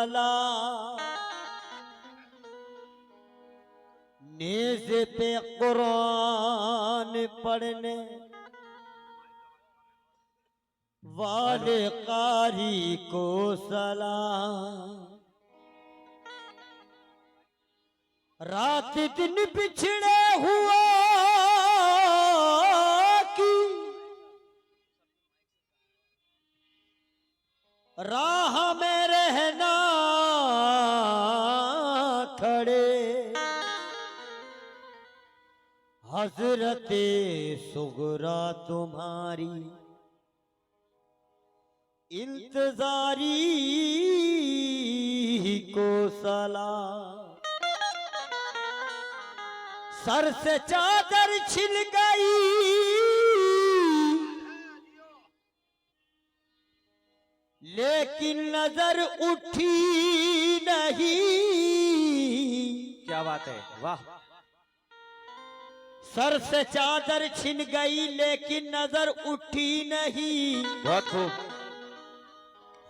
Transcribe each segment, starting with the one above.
सलाम। नेज़ पे कुरान पढ़ने वाले कारी को सलाम। रात दिन बिछड़े हुआ की राह में रहना खड़े। हजरते सुगरा तुम्हारी इंतजारी को सलाम। सर से चादर छिल गई लेकिन नजर उठी नहीं। क्या बात है, वाह। सर से चादर छिन गई लेकिन नजर उठी नहीं। बहुत खूब।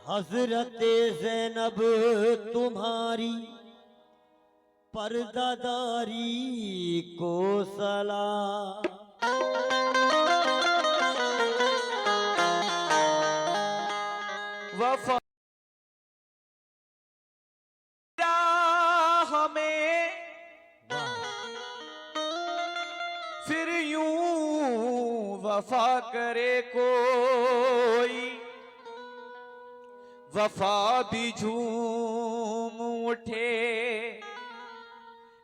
हजरते ज़ैनब तुम्हारी पर्दादारी को सलाम। वफा हमें फिर यूं वफा करे कोई, वफा भी झूम उठे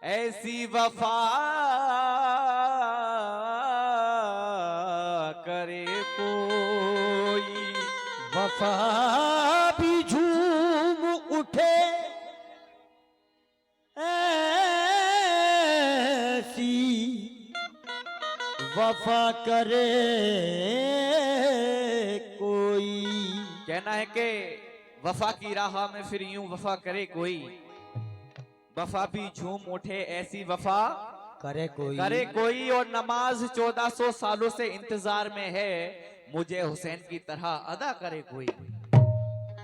ऐसी वफा करे कोई। वफा भी झूम उठे ऐसी वफा करे कोई। कहना है कि वफा की राह में फिर यूं वफा करे कोई, वफा भी झूम उठे ऐसी वफा करे कोई। और नमाज 1400 सालों से इंतजार में है, मुझे हुसैन की तरह अदा करे कोई।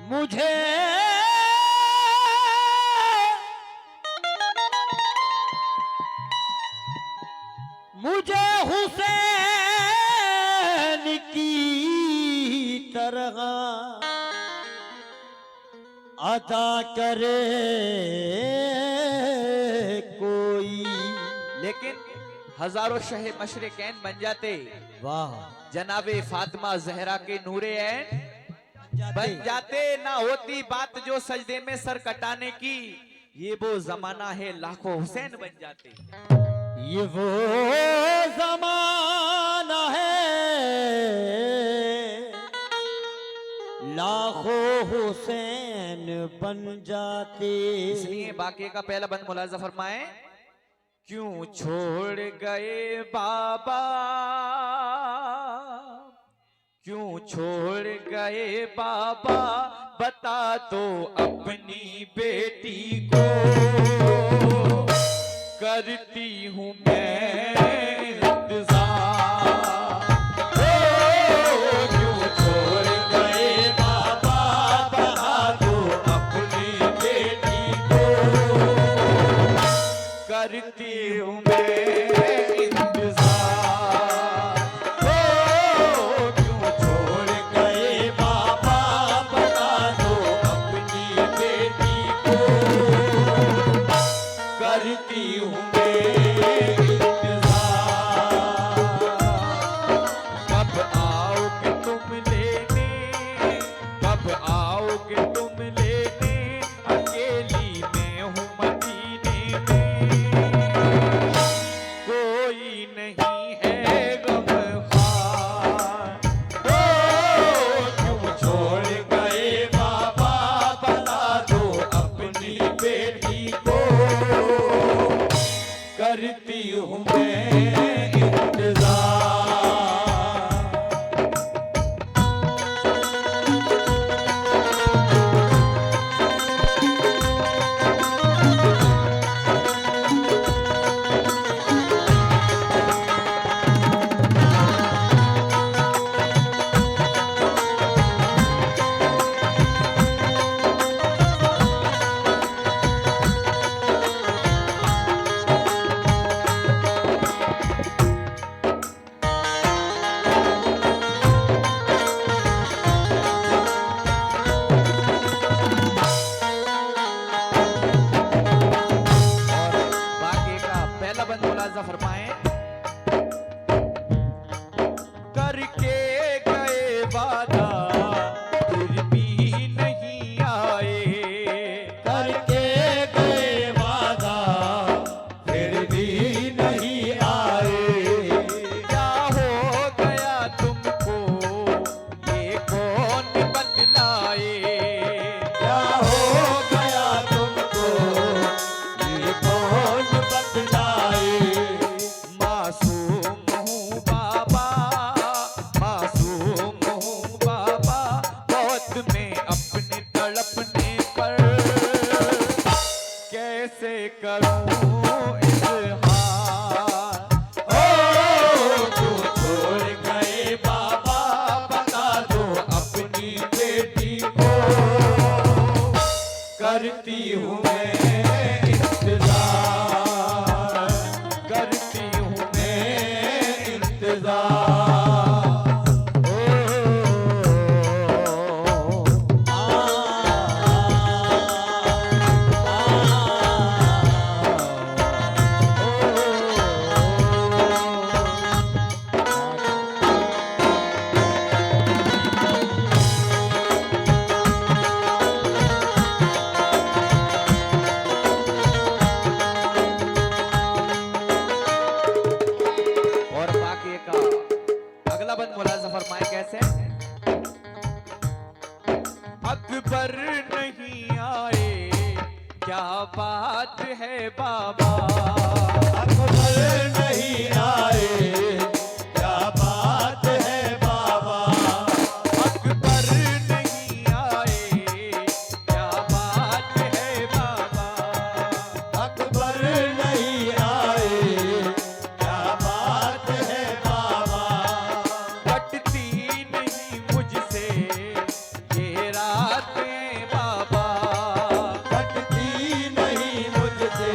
मुझे हुसैन की तरह अदा करे कोई। लेकिन हजारों शह मशरिकैन बन जाते, वाह। जनाबे फातिमा जहरा के नूरे ऐन बन जाते। ना होती बात जो सजदे में सर कटाने की, ये वो जमाना है लाखों हुसैन बन जाते। ये वो जमाना है लाखों हुसैन बन जाते। इसलिए बाकी का पहला बंद मुलाजा फरमाए। क्यों छोड़ गए बाबा, क्यों छोड़ गए बाबा, बता दो अपनी बेटी को। करती हूँ मैं इंतजार। क्यों छोड़ गए बाबा, बता दो अपनी बेटी को। करती हूँ मैं इंतजार। क्यों छोड़ गए बाबा, बता दो अपनी बेटी को। करती हूँ मैं इंतजार। कब आओगे तुम लेने, कब आओगे तुम लेने, अकेली मैं हूँ मदीने में। कोई नहीं है गमख्वार। क्यों छोड़ गए बाबा, बता दो अपनी बेटी को। करती हूँ मैं इंतजार। करूं इजहार। ओ क्यों छोड़ गए बाबा, बता दो अपनी बेटी को। करती हूँ मैं इंतजार, करती हूँ मैं इंतजार। और बाकी का अगला बंद मुलाजा फरमाए कैसे। अकबर नहीं आए क्या बात है बाबा, अकबर नहीं आए क्या बात है बाबा, अकबर नहीं आए क्या बात है बाबा, अकबर नहीं आए क्या बात है बाबा, कटती नहीं मुझसे ये रातें बाबा, कटती नहीं मुझसे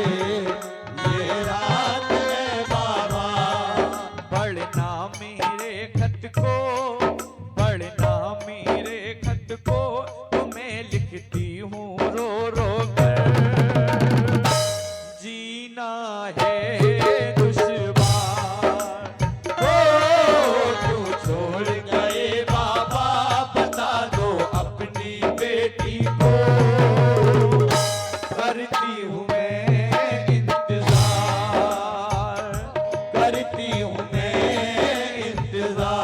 ये रात है बाबा, पढ़ना मेरे खत को, पढ़ना मेरे खत को, तुम्हें लिखती हूँ रो रो कर। जीना है दुश्वार, ओ क्यों छोड़ गए बाबा, बता दो अपनी बेटी को। करती हूँ मैं इंतजार, करती हूँ मैं इंतजार।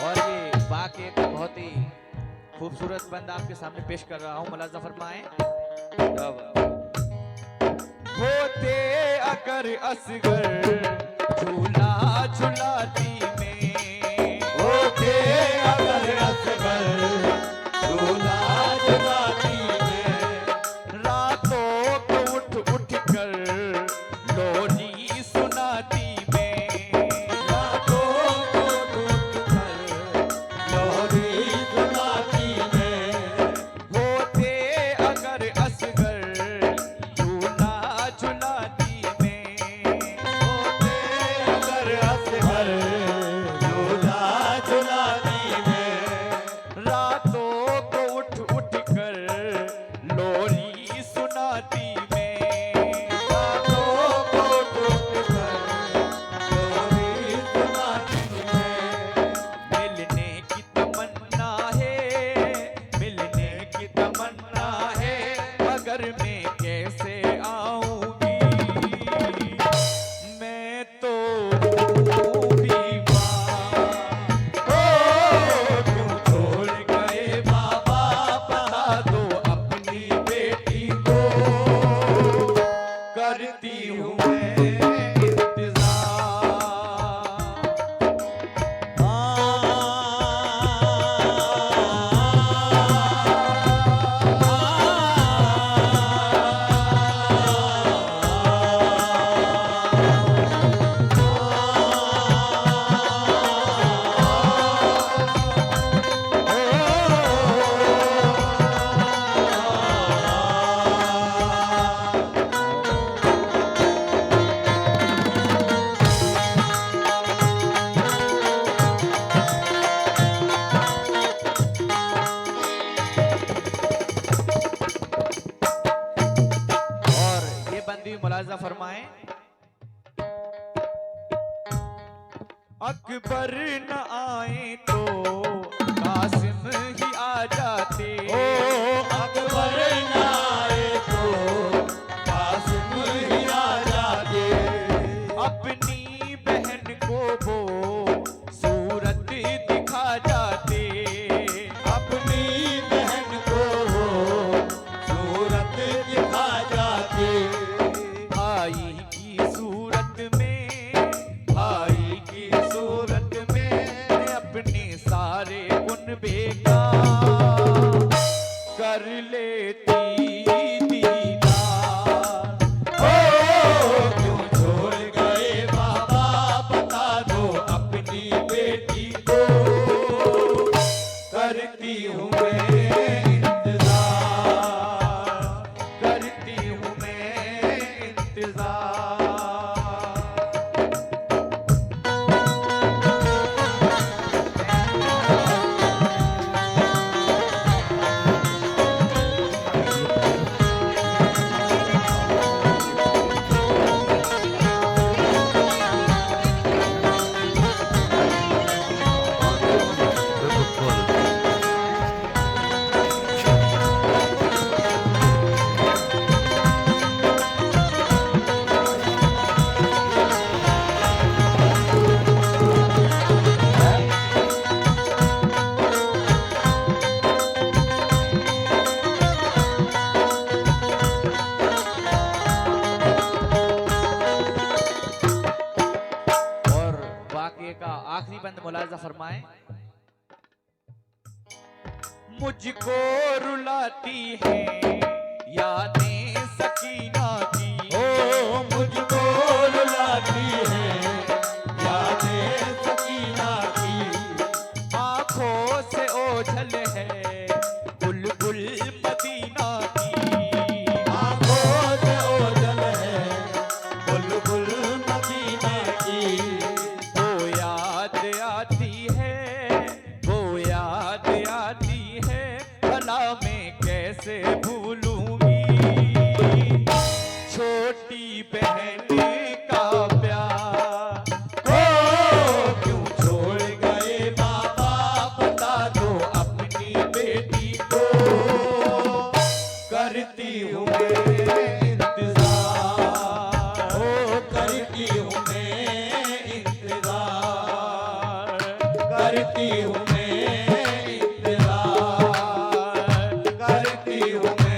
और ये बाकी का बहुत ही खूबसूरत बंद आपके सामने पेश कर रहा हूँ, मुलाजा फरमाएं। होते अगर असगर झूला झुलाती में, होते अगर असगर झूला झुलाती में, रातों को उठ उठ कर लोरी सुनाती में, रातों को टूट कर लोरी सुनाती में, होते अगर असगर झूला झुलाती में, होते अगर असगर अकबर न आए तो कासिम ही आ जाते। अकबर न आए तो कासिम ही आ जाते। अपनी बहन को वो सूरत दिखा जाते। अपनी बहन को वो सूरत दिखा जाते। भाई की सूरत में, भाई की सूरत में अपने सारे गुण बेकार कर लेती दीदार। क्यों छोड़ गए बाबा बता दो अपनी बेटी को। करती हूँ मैं इंतजार, करती हूँ मैं इंतजार। और वाक़ये का आखिरी बंद मुलाजा फरमाएं। मुझको रुलाती है यादें सकीना की। मुझको रुलाती है यादें सकीना की। आंखों से ओझल है बुलबुल मदीना की। आंखों से ओझल है बुलबुल मदीना की। वो याद आती है, वो याद आती है, भला मैं कैसे भूलूंगी छोटी बहन का प्यार। क्यों छोड़ गए बाबा बता दो अपनी बेटी को। करती हूँ मैं इंतजार, करती हूँ मैं इंतजार, करती हूँ मैं इंतजार, करती हूँ मैं